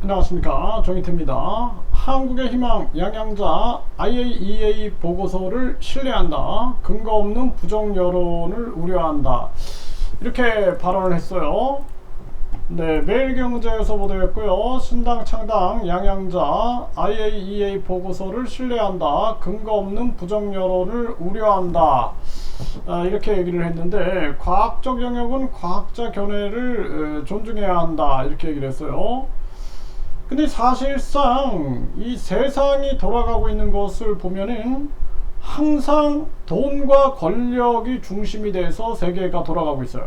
안녕하십니까, 정희태입니다. 한국의 희망 양양자 IAEA 보고서를 신뢰한다. 근거 없는 부정 여론을 우려한다. 이렇게 발언을 했어요. 네, 매일경제에서 보도했고요. 신당 창당 양양자 IAEA 보고서를 신뢰한다. 근거 없는 부정 여론을 우려한다. 이렇게 얘기를 했는데, 과학적 영역은 과학자 견해를 존중해야 한다. 이렇게 얘기를 했어요. 근데 사실상 이 세상이 돌아가고 있는 것을 보면은 항상 돈과 권력이 중심이 돼서 세계가 돌아가고 있어요.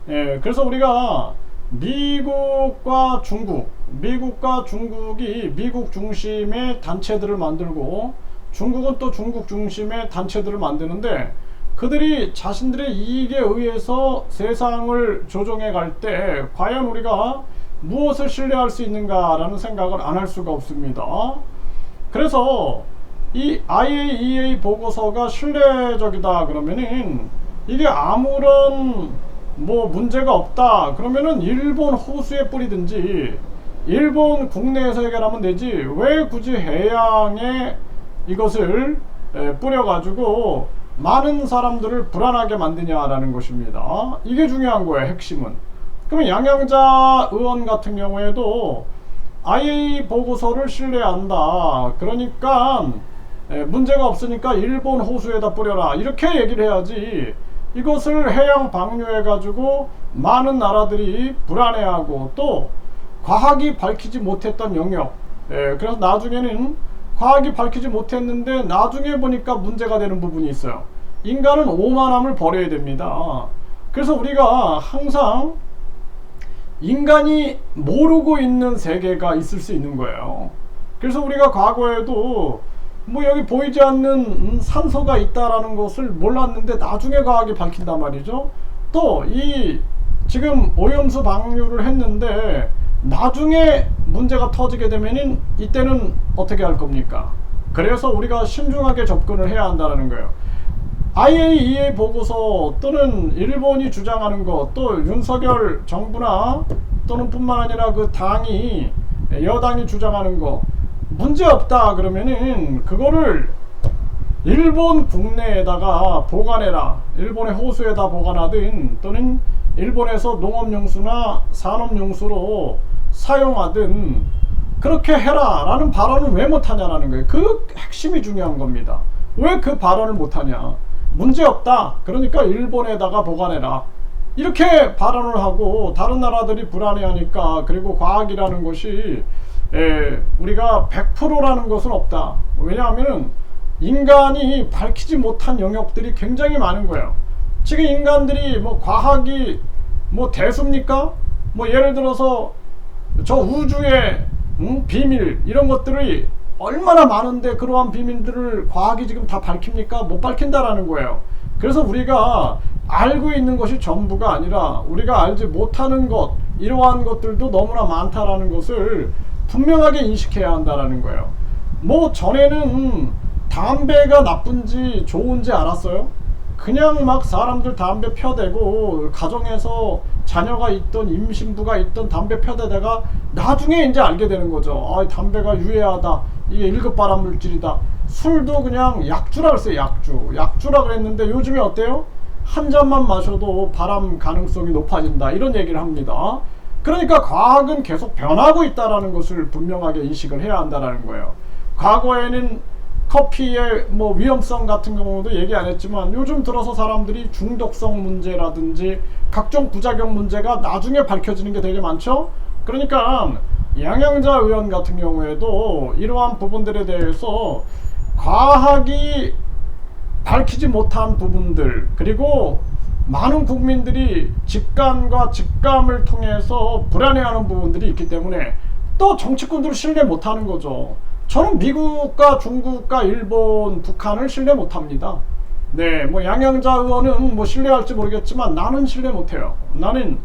그래서 우리가 미국과 중국이 미국 중심의 단체들을 만들고, 중국은 또 중국 중심의 단체들을 만드는데, 그들이 자신들의 이익에 의해서 세상을 조종해 갈 때 과연 우리가 무엇을 신뢰할 수 있는가라는 생각을 안 할 수가 없습니다. 그래서 이 IAEA 보고서가 신뢰적이다 그러면은, 이게 아무런 문제가 없다 그러면은 일본 호수에 뿌리든지 일본 국내에서 해결하면 되지, 왜 굳이 해양에 이것을 뿌려가지고 많은 사람들을 불안하게 만드냐라는 것입니다. 이게 중요한 거예요, 핵심은. 그러면 양양자 의원 같은 경우에도 IA 보고서를 신뢰한다. 그러니까 문제가 없으니까 일본 호수에다 뿌려라. 이렇게 얘기를 해야지, 이것을 해양 방류해 가지고 많은 나라들이 불안해하고, 또 과학이 밝히지 못했던 영역, 그래서 나중에는 과학이 밝히지 못했는데 나중에 보니까 문제가 되는 부분이 있어요. 인간은 오만함을 버려야 됩니다. 그래서 우리가 항상 인간이 모르고 있는 세계가 있을 수 있는 거예요. 그래서 우리가 과거에도 여기 보이지 않는 산소가 있다라는 것을 몰랐는데 나중에 과학이 밝힌단 말이죠. 또 이 지금 오염수 방류를 했는데 나중에 문제가 터지게 되면은 이때는 어떻게 할 겁니까? 그래서 우리가 신중하게 접근을 해야 한다는 거예요. IAEA 보고서 또는 일본이 주장하는 것, 또 윤석열 정부나 또는 뿐만 아니라 그 당이, 여당이 주장하는 거 문제 없다 그러면은 그거를 일본 국내에다가 보관해라. 일본의 호수에다 보관하든 또는 일본에서 농업용수나 산업용수로 사용하든 그렇게 해라 라는 발언을 왜 못하냐라는 거예요. 그 핵심이 중요한 겁니다. 왜 그 발언을 못하냐. 문제없다 그러니까 일본에다가 보관해라, 이렇게 발언을 하고 다른 나라들이 불안해하니까. 그리고 과학이라는 것이 우리가 100%라는 것은 없다. 왜냐하면 인간이 밝히지 못한 영역들이 굉장히 많은 거예요. 지금 인간들이 과학이 대수입니까? 예를 들어서 저 우주의 비밀 이런 것들이 얼마나 많은데 그러한 비밀들을 과학이 지금 다 밝힙니까? 못 밝힌다라는 거예요. 그래서 우리가 알고 있는 것이 전부가 아니라 우리가 알지 못하는 것, 이러한 것들도 너무나 많다라는 것을 분명하게 인식해야 한다라는 거예요. 전에는 담배가 나쁜지 좋은지 알았어요? 그냥 막 사람들 담배 펴대고 가정에서 자녀가 있던 임신부가 있던 담배 펴대다가 나중에 이제 알게 되는 거죠. 담배가 유해하다, 이게 1급 발암 물질이다. 술도 그냥 약주라 그랬어요. 약주라 그랬는데 요즘에 어때요? 한 잔만 마셔도 발암 가능성이 높아진다, 이런 얘기를 합니다. 그러니까 과학은 계속 변하고 있다는 것을 분명하게 인식을 해야 한다는 거예요. 과거에는 커피의 위험성 같은 경우도 얘기 안 했지만, 요즘 들어서 사람들이 중독성 문제라든지 각종 부작용 문제가 나중에 밝혀지는 게 되게 많죠. 그러니까 양양자 의원 같은 경우에도 이러한 부분들에 대해서 과학이 밝히지 못한 부분들, 그리고 많은 국민들이 직감과 직감을 통해서 불안해하는 부분들이 있기 때문에 또 정치권들을 신뢰 못하는 거죠. 저는 미국과 중국과 일본, 북한을 신뢰 못합니다. 네, 양양자 의원은 신뢰할지 모르겠지만 나는 신뢰 못해요. 나는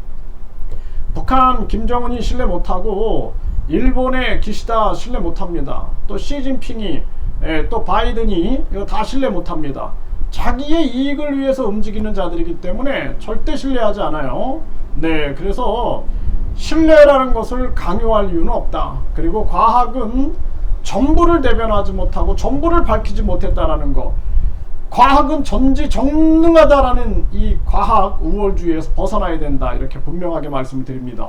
북한 김정은이 신뢰 못하고 일본의 기시다 신뢰 못합니다. 또 시진핑이, 또 바이든이 이거 다 신뢰 못합니다. 자기의 이익을 위해서 움직이는 자들이기 때문에 절대 신뢰하지 않아요. 네, 그래서 신뢰라는 것을 강요할 이유는 없다. 그리고 과학은 전부를 대변하지 못하고 전부를 밝히지 못했다라는 것. 과학은 전지전능하다라는 이 과학 우월주의에서 벗어나야 된다. 이렇게 분명하게 말씀드립니다.